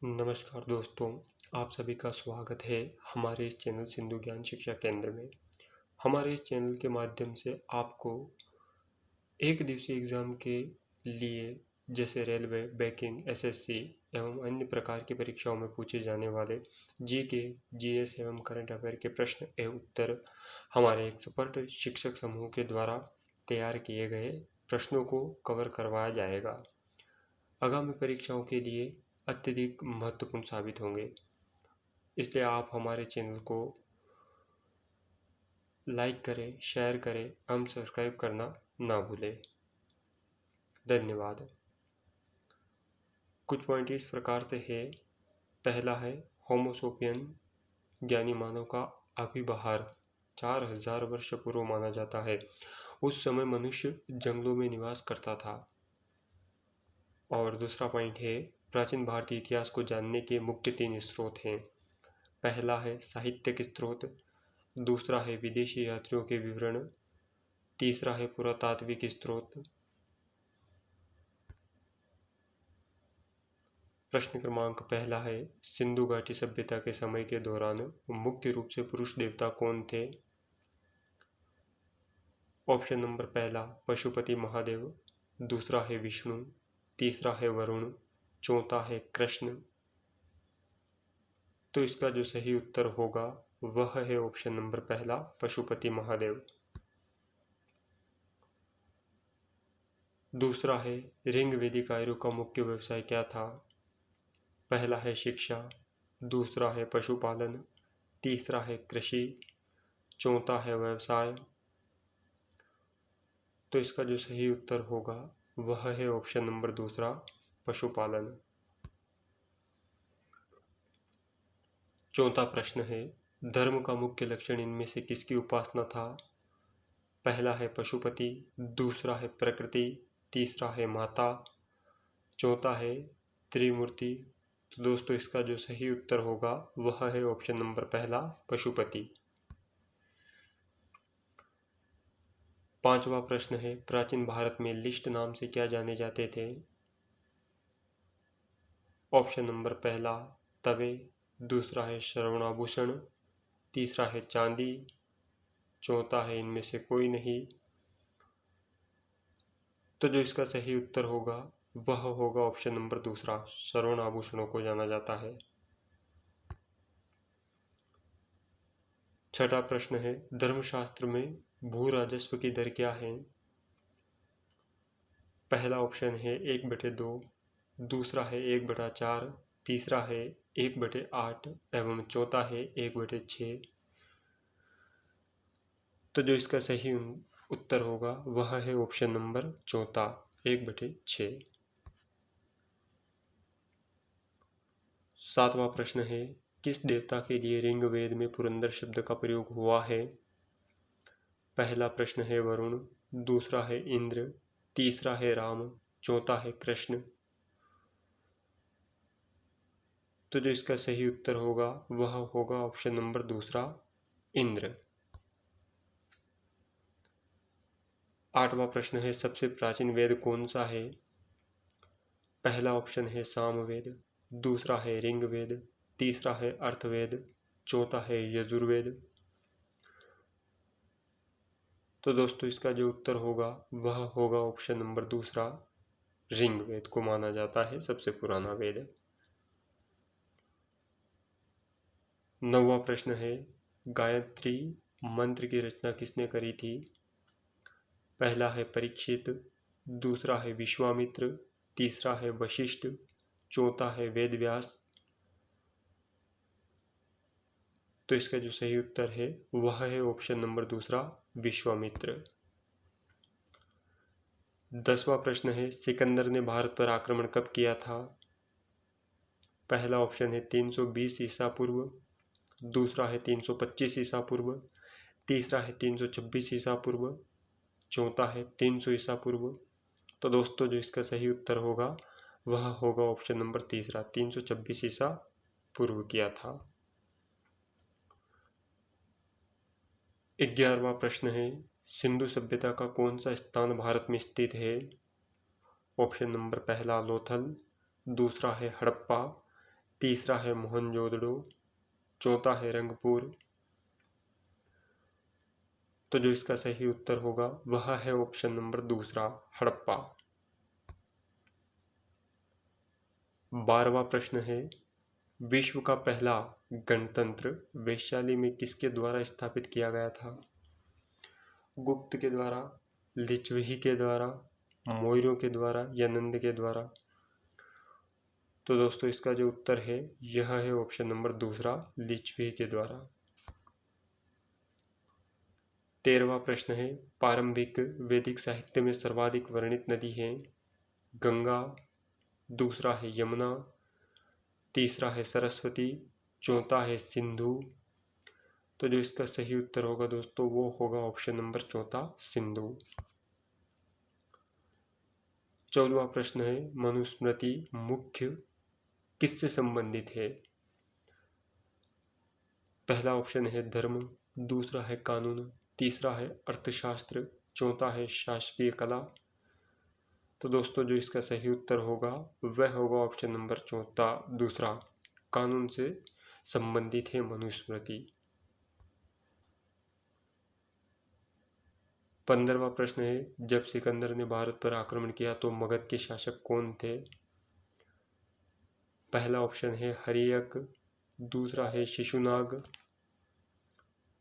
नमस्कार दोस्तों, आप सभी का स्वागत है हमारे इस चैनल सिंधु ज्ञान शिक्षा केंद्र में। हमारे इस चैनल के माध्यम से आपको एक दिवसीय एग्ज़ाम के लिए जैसे रेलवे, बैंकिंग, एसएससी एवं अन्य प्रकार की परीक्षाओं में पूछे जाने वाले जीके, जीएस एवं करंट अफेयर के प्रश्न एवं उत्तर हमारे एक एक्सपर्ट शिक्षक समूह के द्वारा तैयार किए गए प्रश्नों को कवर करवाया जाएगा। आगामी परीक्षाओं के लिए अत्यधिक महत्वपूर्ण साबित होंगे, इसलिए आप हमारे चैनल को लाइक करें, शेयर करें एवं सब्सक्राइब करना ना भूलें। धन्यवाद। कुछ पॉइंट इस प्रकार से है। पहला है होमो सेपियन ज्ञानी मानव का अभिबाहर 4000 वर्ष पूर्व माना जाता है। उस समय मनुष्य जंगलों में निवास करता था। और दूसरा पॉइंट है प्राचीन भारतीय इतिहास को जानने के मुख्य 3 स्रोत हैं। पहला है साहित्यिक स्रोत, दूसरा है विदेशी यात्रियों के विवरण, तीसरा है पुरातात्विक स्रोत। प्रश्न क्रमांक पहला है सिंधु घाटी सभ्यता के समय के दौरान मुख्य रूप से पुरुष देवता कौन थे? ऑप्शन नंबर पहला पशुपति महादेव, दूसरा है विष्णु, तीसरा है वरुण, चौथा है कृष्ण। तो इसका जो सही उत्तर होगा वह है ऑप्शन नंबर पहला पशुपति महादेव। दूसरा है ऋंग वैदिक आर्यों का मुख्य व्यवसाय क्या था? पहला है शिक्षा, दूसरा है पशुपालन, तीसरा है कृषि, चौथा है व्यवसाय। तो इसका जो सही उत्तर होगा वह है ऑप्शन नंबर दूसरा पशुपालन। चौथा प्रश्न है धर्म का मुख्य लक्षण इनमें से किसकी उपासना था? पहला है पशुपति, दूसरा है प्रकृति, तीसरा है माता, चौथा है त्रिमूर्ति। तो दोस्तों इसका जो सही उत्तर होगा वह है ऑप्शन नंबर पहला पशुपति। पांचवा प्रश्न है प्राचीन भारत में लिस्ट नाम से क्या जाने जाते थे? ऑप्शन नंबर पहला तवे, दूसरा है श्रवणाभूषण, तीसरा है चांदी, चौथा है इनमें से कोई नहीं। तो जो इसका सही उत्तर होगा वह होगा ऑप्शन नंबर दूसरा, श्रवण आभूषणों को जाना जाता है। छठा प्रश्न है धर्मशास्त्र में भू राजस्व की दर क्या है? पहला ऑप्शन है 1/2, दूसरा है 1/4, तीसरा है 1/8 एवं चौथा है 1/6। तो जो इसका सही उत्तर होगा वह है ऑप्शन नंबर चौथा 1/6। सातवां प्रश्न है किस देवता के लिए ऋग वेद में पुरंदर शब्द का प्रयोग हुआ है? पहला प्रश्न है वरुण, दूसरा है इंद्र, तीसरा है राम, चौथा है कृष्ण। तो जो इसका सही उत्तर होगा वह होगा ऑप्शन नंबर दूसरा इंद्र। आठवां प्रश्न है सबसे प्राचीन वेद कौन सा है? पहला ऑप्शन है सामवेद, दूसरा है ऋग्वेद, तीसरा है अर्थवेद, चौथा है यजुर्वेद। तो दोस्तों इसका जो उत्तर होगा वह होगा ऑप्शन नंबर दूसरा ऋग्वेद को माना जाता है सबसे पुराना वेद। नौवां प्रश्न है गायत्री मंत्र की रचना किसने करी थी? पहला है परीक्षित, दूसरा है विश्वामित्र, तीसरा है वशिष्ठ, चौथा है वेदव्यास। तो इसका जो सही उत्तर है वह है ऑप्शन नंबर दूसरा विश्वामित्र। 10वां प्रश्न है सिकंदर ने भारत पर आक्रमण कब किया था? पहला ऑप्शन है 320 ईसा पूर्व, दूसरा है 325 ईसा पूर्व, तीसरा है 326 ईसा पूर्व, चौथा है 300 ईसा पूर्व। तो दोस्तों जो इसका सही उत्तर होगा वह होगा ऑप्शन नंबर तीसरा 326 ईसा पूर्व किया था। 11वां प्रश्न है सिंधु सभ्यता का कौन सा स्थान भारत में स्थित है? ऑप्शन नंबर पहला लोथल, दूसरा है हड़प्पा, तीसरा है मोहनजोदड़ो, चौथा है रंगपुर। तो जो इसका सही उत्तर होगा वह है ऑप्शन नंबर दूसरा, हड़प्पा। 12वां प्रश्न है, विश्व का पहला गणतंत्र वैशाली में किसके द्वारा स्थापित किया गया था? गुप्त के द्वारा, लिच्छवी के द्वारा, मौर्यों के द्वारा या नंद के द्वारा? तो दोस्तों इसका जो उत्तर है यह है ऑप्शन नंबर दूसरा, लिच्छवी के द्वारा। 13वां प्रश्न है, प्रारंभिक वैदिक साहित्य में सर्वाधिक वर्णित नदी है? गंगा, दूसरा है यमुना, तीसरा है सरस्वती, चौथा है सिंधु। तो जो इसका सही उत्तर होगा दोस्तों वो होगा ऑप्शन नंबर चौथा, सिंधु। 14वां प्रश्न है, मनुस्मृति मुख्य किससे संबंधित है? पहला ऑप्शन है धर्म, दूसरा है कानून, तीसरा है अर्थशास्त्र, चौथा है शासकीय कला। तो दोस्तों जो इसका सही उत्तर होगा वह होगा ऑप्शन नंबर चौथा, दूसरा, कानून से संबंधित है मनुस्मृति। 15वां प्रश्न है, जब सिकंदर ने भारत पर आक्रमण किया तो मगध के शासक कौन थे? पहला ऑप्शन है हरियक, दूसरा है शिशुनाग,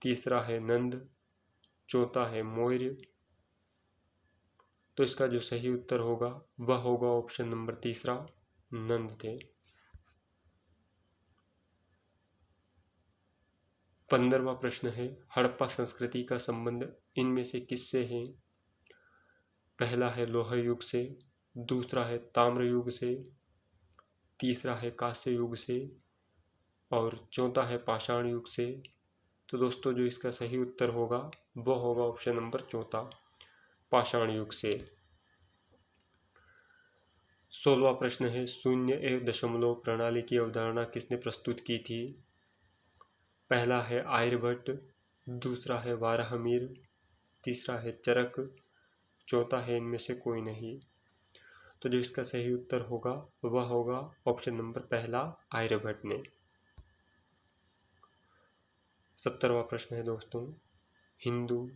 तीसरा है नंद, चौथा है मौर्य। तो इसका जो सही उत्तर होगा वह होगा ऑप्शन नंबर तीसरा, नंद थे। 15वां प्रश्न है, हड़प्पा संस्कृति का संबंध इनमें से किससे है? पहला है लौह युग से, दूसरा है ताम्र युग से, तीसरा है कांस्य युग से और चौथा है पाषाण युग से। तो दोस्तों जो इसका सही उत्तर होगा वह होगा ऑप्शन नंबर चौथा, पाषाण युग से। 16वां प्रश्न है, शून्य एवं दशमलव प्रणाली की अवधारणा किसने प्रस्तुत की थी? पहला है आर्यभट्ट, दूसरा है वाराहमिर, तीसरा है चरक, चौथा है इनमें से कोई नहीं। तो जो इसका सही उत्तर होगा वह होगा ऑप्शन नंबर पहला, आर्यभट्ट ने। 17वां प्रश्न है दोस्तों, हिंदू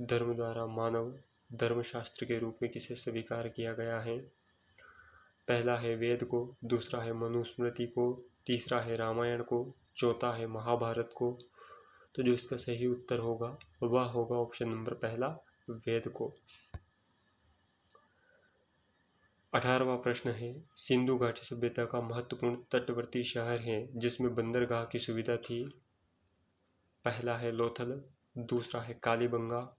धर्म द्वारा मानव धर्मशास्त्र के रूप में किसे स्वीकार किया गया है? पहला है वेद को, दूसरा है मनुस्मृति को, तीसरा है रामायण को, चौथा है महाभारत को। तो जो इसका सही उत्तर होगा वह होगा ऑप्शन नंबर पहला, वेद को। 18वां प्रश्न है, सिंधु घाटी सभ्यता का महत्वपूर्ण तटवर्ती शहर है जिसमें बंदरगाह की सुविधा थी? पहला है लोथल, दूसरा है कालीबंगा,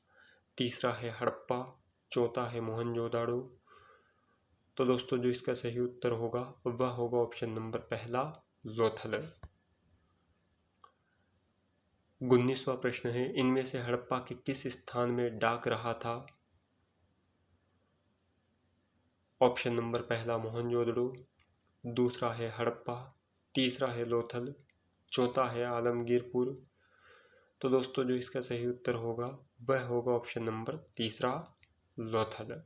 तीसरा है हड़प्पा, चौथा है मोहनजोदाड़ो। तो दोस्तों जो इसका सही उत्तर होगा वह होगा ऑप्शन नंबर पहला, लोथल। 19वां प्रश्न है, इनमें से हड़प्पा के किस स्थान में डाक रहा था? ऑप्शन नंबर पहला मोहनजोदड़ो, दूसरा है हड़प्पा, तीसरा है लोथल, चौथा है आलमगीरपुर। तो दोस्तों जो इसका सही उत्तर होगा वह होगा ऑप्शन नंबर तीसरा, लोथल।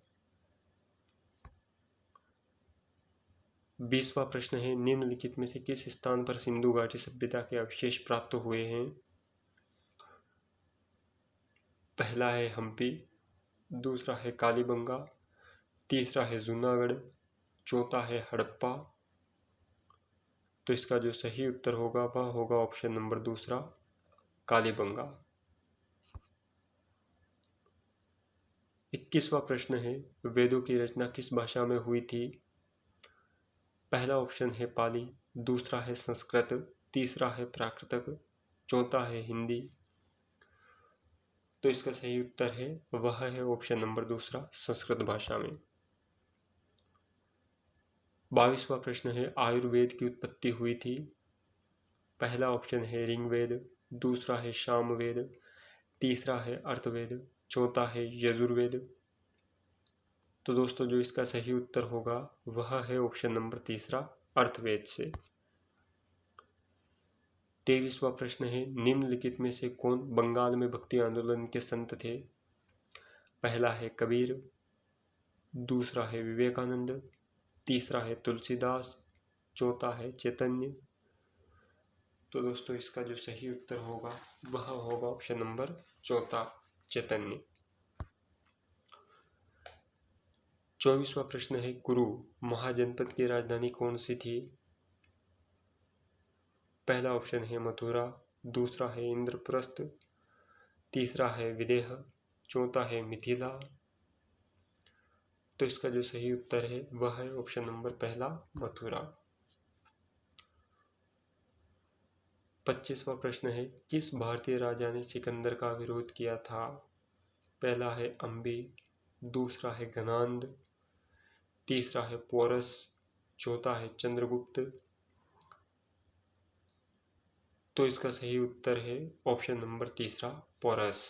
20वां प्रश्न है, निम्नलिखित में से किस स्थान पर सिंधु घाटी सभ्यता के अवशेष प्राप्त हुए हैं? पहला है हम्पी, दूसरा है कालीबंगा, तीसरा है जूनागढ़, चौथा है हड़प्पा। तो इसका जो सही उत्तर होगा वह होगा ऑप्शन नंबर दूसरा, कालीबंगा। 21वां प्रश्न है, वेदों की रचना किस भाषा में हुई थी? पहला ऑप्शन है पाली, दूसरा है संस्कृत, तीसरा है प्राकृत, चौथा है हिंदी। तो इसका सही उत्तर है वह है ऑप्शन नंबर दूसरा, संस्कृत भाषा में। 22वां प्रश्न है, आयुर्वेद की उत्पत्ति हुई थी? पहला ऑप्शन है ऋग्वेद, दूसरा है सामवेद, तीसरा है अर्थवेद, चौथा है यजुर्वेद। तो दोस्तों जो इसका सही उत्तर होगा वह है ऑप्शन नंबर तीसरा, अर्थवेद से। 23वां प्रश्न है, निम्नलिखित में से कौन बंगाल में भक्ति आंदोलन के संत थे? पहला है कबीर, दूसरा है विवेकानंद, तीसरा है तुलसीदास, चौथा है चैतन्य। तो दोस्तों इसका जो सही उत्तर होगा वह होगा ऑप्शन नंबर चौथा, चैतन्य। 24वां प्रश्न है, कुरु महाजनपद की राजधानी कौन सी थी? पहला ऑप्शन है मथुरा, दूसरा है इंद्रप्रस्थ, तीसरा है विदेह, चौथा है मिथिला। तो इसका जो सही उत्तर है वह है ऑप्शन नंबर पहला, मथुरा। 25वां प्रश्न है, किस भारतीय राजा ने सिकंदर का विरोध किया था? पहला है अंबी, दूसरा है घनांद, तीसरा है पोरस, चौथा है चंद्रगुप्त। तो इसका सही उत्तर है ऑप्शन नंबर तीसरा, पोरस।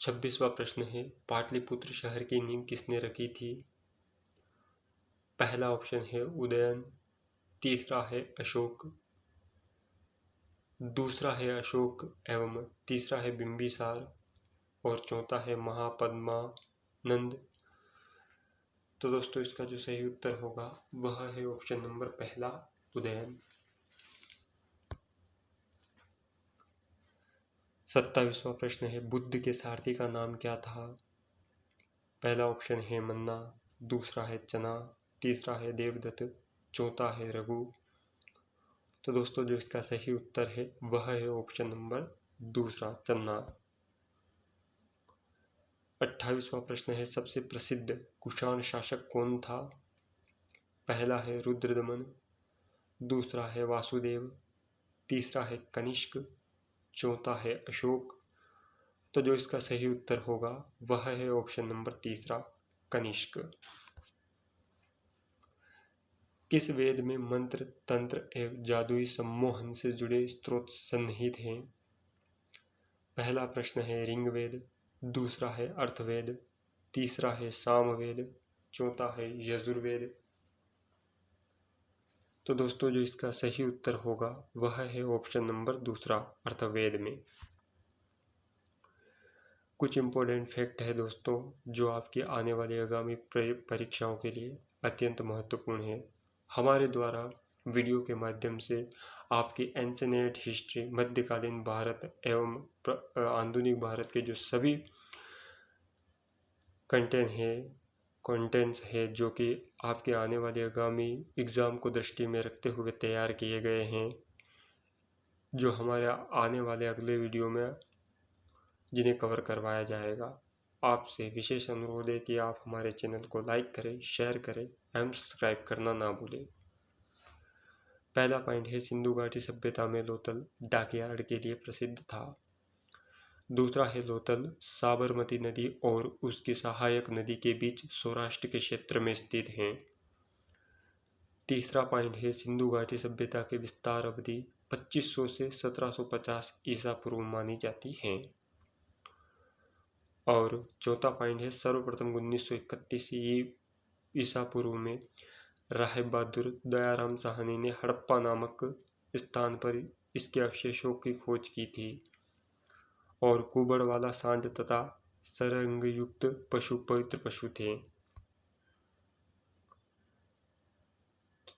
26वां प्रश्न है, पाटलिपुत्र शहर की नींव किसने रखी थी? पहला ऑप्शन है उदयन, तीसरा है अशोक, दूसरा है अशोक एवं तीसरा है बिंबिसार और चौथा है महापद्मानंद। तो दोस्तों इसका जो सही उत्तर होगा वह है ऑप्शन नंबर पहला, उदयन। 27वां प्रश्न है, बुद्ध के सारथी का नाम क्या था? पहला ऑप्शन है मन्ना, दूसरा है चना, तीसरा है देवदत्त, चौथा है रघु। तो दोस्तों जो इसका सही उत्तर है वह है ऑप्शन नंबर दूसरा, चन्ना। 28वां प्रश्न है, सबसे प्रसिद्ध कुषाण शासक कौन था? पहला है रुद्रदमन, दूसरा है वासुदेव, तीसरा है कनिष्क, चौथा है अशोक। तो जो इसका सही उत्तर होगा वह है ऑप्शन नंबर तीसरा, कनिष्क। किस वेद में मंत्र, तंत्र एवं जादुई सम्मोहन से जुड़े स्त्रोत सन्निहित हैं? पहला प्रश्न है ऋग्वेद, दूसरा है अर्थवेद, तीसरा है सामवेद, चौथा है यजुर्वेद। तो दोस्तों जो इसका सही उत्तर होगा वह है ऑप्शन नंबर दूसरा, अर्थवेद में। कुछ इम्पोर्टेंट फैक्ट है दोस्तों जो आपकी आने वाली आगामी परीक्षाओं के लिए अत्यंत महत्वपूर्ण है। हमारे द्वारा वीडियो के माध्यम से आपकी एंशिएंट हिस्ट्री, मध्यकालीन भारत एवं आधुनिक भारत के जो सभी कंटेंट्स है जो कि आपके आने वाले आगामी एग्ज़ाम को दृष्टि में रखते हुए तैयार किए गए हैं, जो हमारे आने वाले अगले वीडियो में जिन्हें कवर करवाया जाएगा। आपसे विशेष अनुरोध है कि आप हमारे चैनल को लाइक करें, शेयर करें एवं सब्सक्राइब करना ना भूलें। पहला पॉइंट है, सिंधु घाटी सभ्यता में लोथल डॉकयार्ड के लिए प्रसिद्ध था। दूसरा है, लोथल साबरमती नदी और उसकी सहायक नदी के बीच सौराष्ट्र के क्षेत्र में स्थित है। तीसरा पॉइंट है, सिंधु घाटी सभ्यता के विस्तार अवधि 2500 से 1750 ईसा पूर्व मानी जाती है। और चौथा पॉइंट है, सर्वप्रथम 1931 ईसा पूर्व में राय बहादुर दयाराम साहनी ने हड़प्पा नामक स्थान पर इसके अवशेषों की खोज की थी और कुबड़ वाला सांड तथा सरंगयुक्त पशु पवित्र पशु थे।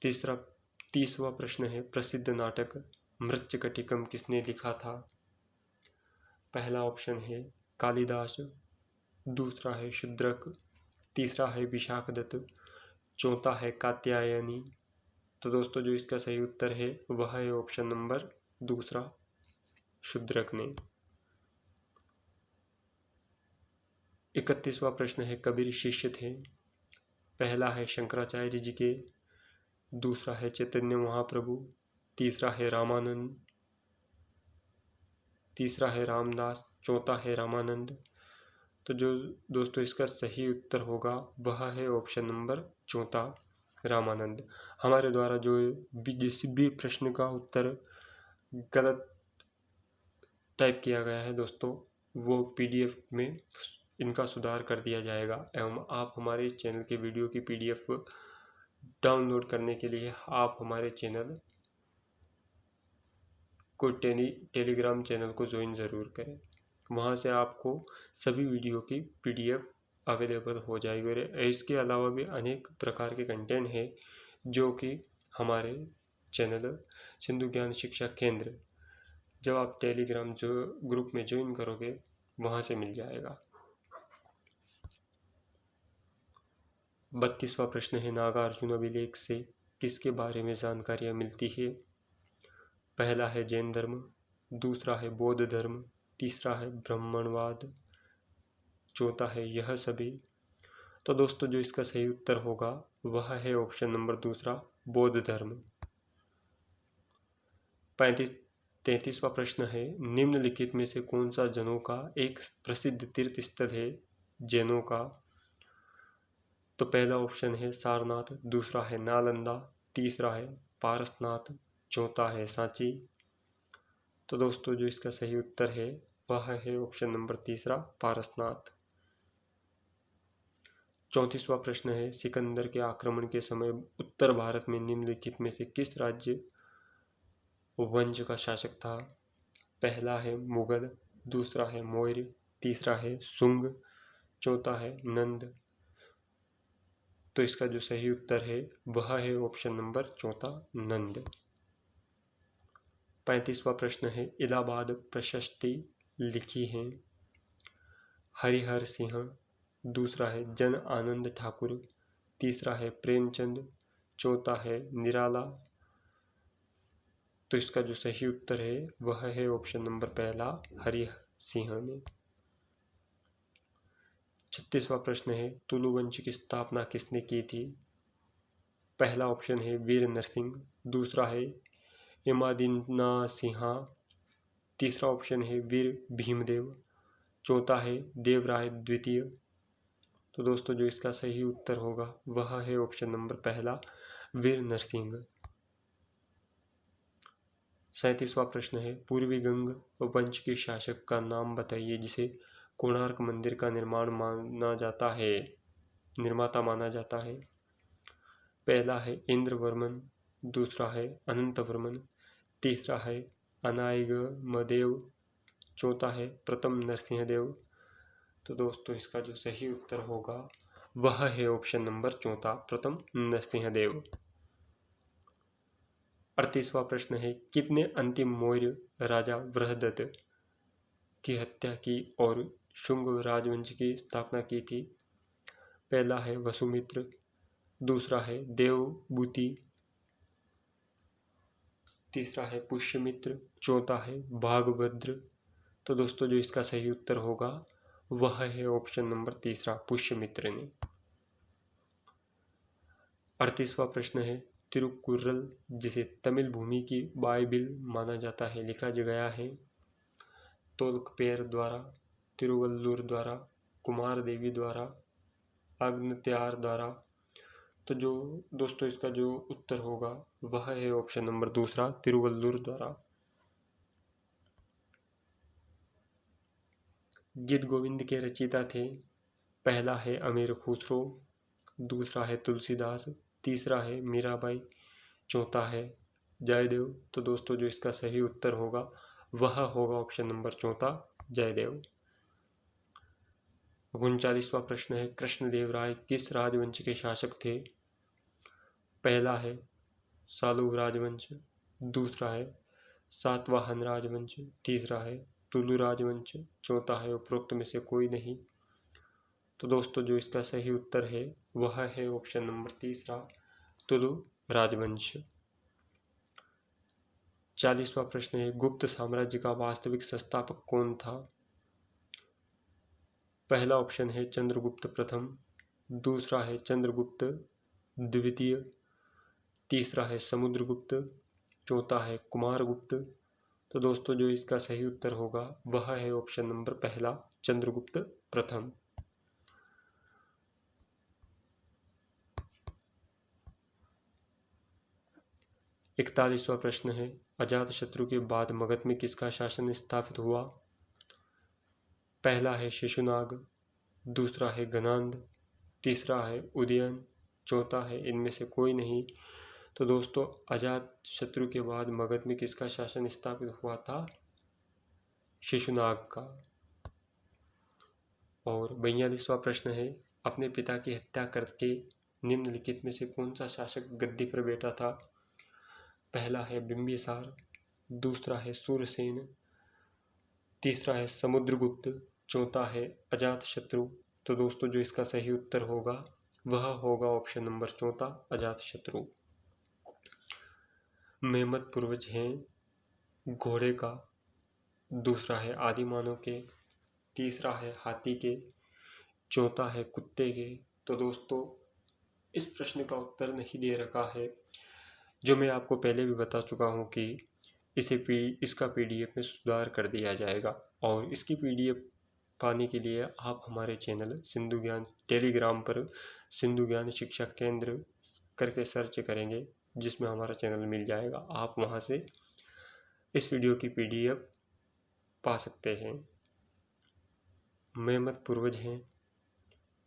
तीसवा प्रश्न है, प्रसिद्ध नाटक मृच्छकटिकम किसने लिखा था? पहला ऑप्शन है कालिदास, दूसरा है शूद्रक, तीसरा है विशाखदत्त, चौथा है कात्यायनी। तो दोस्तों जो इसका सही उत्तर है वह है ऑप्शन नंबर दूसरा, शूद्रक ने। 31वां प्रश्न है, कबीर शिष्य थे? पहला है शंकराचार्य जी के, दूसरा है चैतन्य महाप्रभु, तीसरा है रामानंद, तीसरा है रामदास, चौथा है रामानंद। तो जो दोस्तों इसका सही उत्तर होगा वह है ऑप्शन नंबर चौथा, रामानंद। हमारे द्वारा जो जिस भी प्रश्न का उत्तर गलत टाइप किया गया है दोस्तों, वो PDF में इनका सुधार कर दिया जाएगा एवं आप हमारे इस चैनल के वीडियो की PDF डाउनलोड करने के लिए आप हमारे चैनल को टेलीग्राम चैनल को ज्वाइन ज़रूर करें। वहाँ से आपको सभी वीडियो की PDF अवेलेबल हो जाएगी। और इसके अलावा भी अनेक प्रकार के कंटेंट है जो कि हमारे चैनल सिंधु ज्ञान शिक्षा केंद्र, जब आप टेलीग्राम जो ग्रुप में ज्वाइन करोगे वहाँ से मिल जाएगा। 32वां प्रश्न है, नागार्जुन अभिलेख से किसके बारे में जानकारियाँ मिलती है? पहला है जैन धर्म, दूसरा है बौद्ध धर्म, तीसरा है ब्राह्मणवाद, चौथा है यह सभी। तो दोस्तों जो इसका सही उत्तर होगा वह है ऑप्शन नंबर दूसरा, बौद्ध धर्म। 33वां प्रश्न है, निम्नलिखित में से कौन सा जैनों का एक प्रसिद्ध तीर्थ स्थल है जैनों का? तो पहला ऑप्शन है सारनाथ, दूसरा है नालंदा, तीसरा है पारसनाथ, चौथा है सांची। तो दोस्तों जो इसका सही उत्तर है वह है ऑप्शन नंबर तीसरा, पारसनाथ। 34वां प्रश्न है, सिकंदर के आक्रमण के समय उत्तर भारत में निम्नलिखित में से किस राज्य वंश का शासक था? पहला है मुगल, दूसरा है मौर्य, तीसरा है सुंग, चौथा है नंद। तो इसका जो सही उत्तर है वह है ऑप्शन नंबर चौथा, नंद। 35वां प्रश्न है, इलाहाबाद प्रशस्ति लिखी है? हरिहर सिंह, दूसरा है जन आनंद ठाकुर, तीसरा है प्रेमचंद, चौथा है निराला। तो इसका जो सही उत्तर है वह है ऑप्शन नंबर पहला, हरि सिंह ने। 36वां प्रश्न है, तुलु वंश की स्थापना किसने की थी? पहला ऑप्शन है वीर नरसिंह, दूसरा है इमादिन्ना सिंहा, तीसरा ऑप्शन है वीर भीमदेव, चौथा है देवराय द्वितीय। तो दोस्तों जो इसका सही उत्तर होगा वह है ऑप्शन नंबर पहला, वीर नरसिंह। 37वां प्रश्न है, पूर्वी गंग वंश के शासक का नाम बताइए जिसे कोणार्क मंदिर का निर्माता माना जाता है। पहला है इंद्रवर्मन, दूसरा है अनंतवर्मन, तीसरा है अनायगमदेव, चौथा है प्रथम नरसिंहदेव। तो दोस्तों इसका जो सही उत्तर होगा वह है ऑप्शन नंबर चौथा, प्रथम नरसिंहदेव। 38वां प्रश्न है, कितने अंतिम मौर्य राजा बृहदत्त की हत्या की और शुंग राजवंश की स्थापना की थी? पहला है वसुमित्र, दूसरा है देवभूति, तीसरा है पुष्यमित्र, चौथा है भागभद्र। तो दोस्तों जो इसका सही उत्तर होगा वह है ऑप्शन नंबर तीसरा, पुष्यमित्र ने। 38वां प्रश्न है, तिरुकुर्रल जिसे तमिल भूमि की बाइबिल माना जाता है लिखा गया है? तोल्कपेर द्वारा, तिरुवल्लुर द्वारा, कुमार देवी द्वारा, अग्नित्यार द्वारा। तो जो दोस्तों इसका जो उत्तर होगा वह है ऑप्शन नंबर दूसरा, तिरुवल्लुर द्वारा। गीत गोविंद के रचयिता थे? पहला है अमीर खुसरो, दूसरा है तुलसीदास, तीसरा है मीराबाई, चौथा है जयदेव। तो दोस्तों जो इसका सही उत्तर होगा वह होगा ऑप्शन नंबर चौथा, जयदेव। 39वां प्रश्न है, कृष्णदेवराय किस राजवंश के शासक थे? पहला है सालुव राजवंश, दूसरा है सातवाहन राजवंश, तीसरा है तुलु राजवंश, चौथा है उपरोक्त में से कोई नहीं। तो दोस्तों जो इसका सही उत्तर है वह है ऑप्शन नंबर तीसरा, तुलु राजवंश। 40वां प्रश्न है, गुप्त साम्राज्य का वास्तविक संस्थापक कौन था? पहला ऑप्शन है चंद्रगुप्त प्रथम, दूसरा है चंद्रगुप्त द्वितीय, तीसरा है समुद्रगुप्त, चौथा है कुमारगुप्त। तो दोस्तों जो इसका सही उत्तर होगा वह है ऑप्शन नंबर पहला, चंद्रगुप्त प्रथम। 41वां प्रश्न है, अजातशत्रु के बाद मगध में किसका शासन स्थापित हुआ? पहला है शिशुनाग, दूसरा है गणांध, तीसरा है उदयन, चौथा है इनमें से कोई नहीं। तो दोस्तों अजातशत्रु के बाद मगध में किसका शासन स्थापित हुआ था? शिशुनाग का। और 42वां प्रश्न है, अपने पिता की हत्या करके निम्नलिखित में से कौन सा शासक गद्दी पर बैठा था? पहला है बिंबिसार, दूसरा है सूरसेन, तीसरा है समुद्रगुप्त, चौथा है अजातशत्रु। तो दोस्तों जो इसका सही उत्तर होगा वह होगा ऑप्शन नंबर चौथा, अजातशत्रु। मेमत पूर्वज हैं घोड़े का, दूसरा है आदि मानव के, तीसरा है हाथी के, चौथा है कुत्ते के। तो दोस्तों इस प्रश्न का उत्तर नहीं दे रखा है, जो मैं आपको पहले भी बता चुका हूँ कि इसका पीडीएफ में सुधार कर दिया जाएगा। और इसकी पीडीएफ पाने के लिए आप हमारे चैनल सिंधु ज्ञान टेलीग्राम पर सिंधु ज्ञान शिक्षा केंद्र करके सर्च करेंगे, जिसमें हमारा चैनल मिल जाएगा। आप वहाँ से इस वीडियो की पीडीएफ पा सकते हैं। मेमत पूर्वज हैं,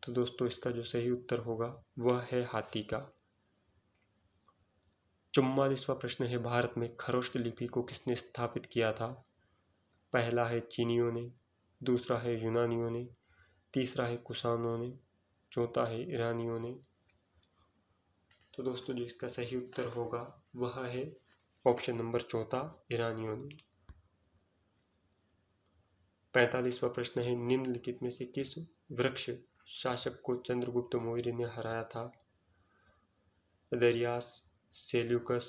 तो दोस्तों इसका जो सही उत्तर होगा वह है हाथी का। 44वां प्रश्न है, भारत में खरोष्ट लिपि को किसने स्थापित किया था? पहला है चीनियों ने, दूसरा है यूनानियों ने, तीसरा है कुषाणों ने, चौथा है ईरानियों ने। तो दोस्तों जो इसका सही उत्तर होगा वह है ऑप्शन नंबर चौथा, ईरानियों ने। 45वां प्रश्न है, निम्नलिखित में से किस वृक्ष शासक को चंद्रगुप्त मौर्य ने हराया था? दरियास, सेल्यूकस,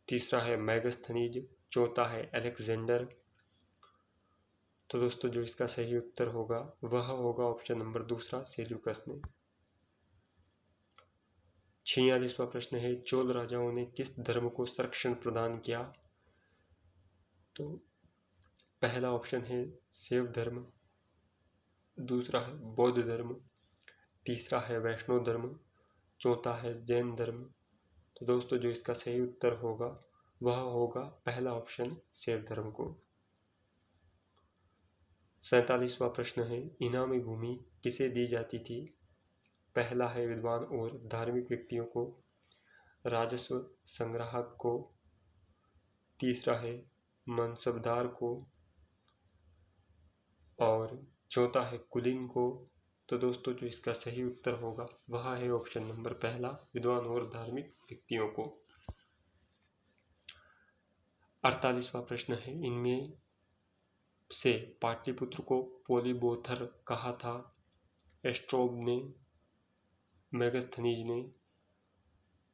तीसरा है मैगस्थनीज, चौथा है अलेक्जेंडर। तो दोस्तों जो इसका सही उत्तर होगा वह होगा ऑप्शन नंबर दूसरा, सेल्यूकस ने। 46वां प्रश्न है, चोल राजाओं ने किस धर्म को संरक्षण प्रदान किया? तो पहला ऑप्शन है शैव धर्म, दूसरा है बौद्ध धर्म, तीसरा है वैष्णव धर्म, चौथा है जैन धर्म। तो दोस्तों जो इसका सही उत्तर होगा वह होगा पहला ऑप्शन, शैव धर्म को। 47वां प्रश्न है, इनामी भूमि किसे दी जाती थी? पहला है विद्वान और धार्मिक व्यक्तियों को, राजस्व संग्राहक को, तीसरा है मनसबदार को, और चौथा है कुलीन को। तो दोस्तों जो इसका सही उत्तर होगा वह है ऑप्शन नंबर पहला, विद्वान और धार्मिक व्यक्तियों को। 48वां प्रश्न है, इनमें से पाटलिपुत्र को पोलिबोथर कहा था? एस्ट्रोब ने, मेगस्थनीज ने,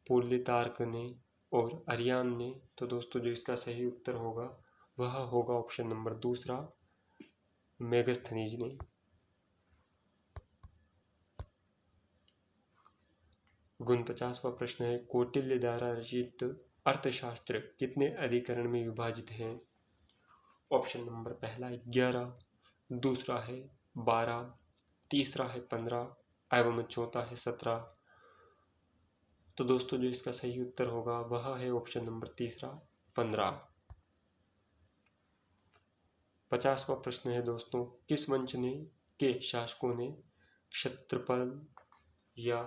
पोलितार्क ने और अरियान ने। तो दोस्तों जो इसका सही उत्तर होगा वह होगा ऑप्शन नंबर दूसरा, मेगस्थनीज ने। 49वां प्रश्न है, कौटिल्य द्वारा रचित अर्थशास्त्र कितने अधिकरण में विभाजित है? ऑप्शन नंबर पहला 11, दूसरा है 12, तीसरा है 15 एवं चौथा है 17। तो दोस्तों जो इसका सही उत्तर होगा वह है ऑप्शन नंबर तीसरा, 15। 50वां प्रश्न है दोस्तों, किस वंश ने के शासकों ने क्षत्रपल या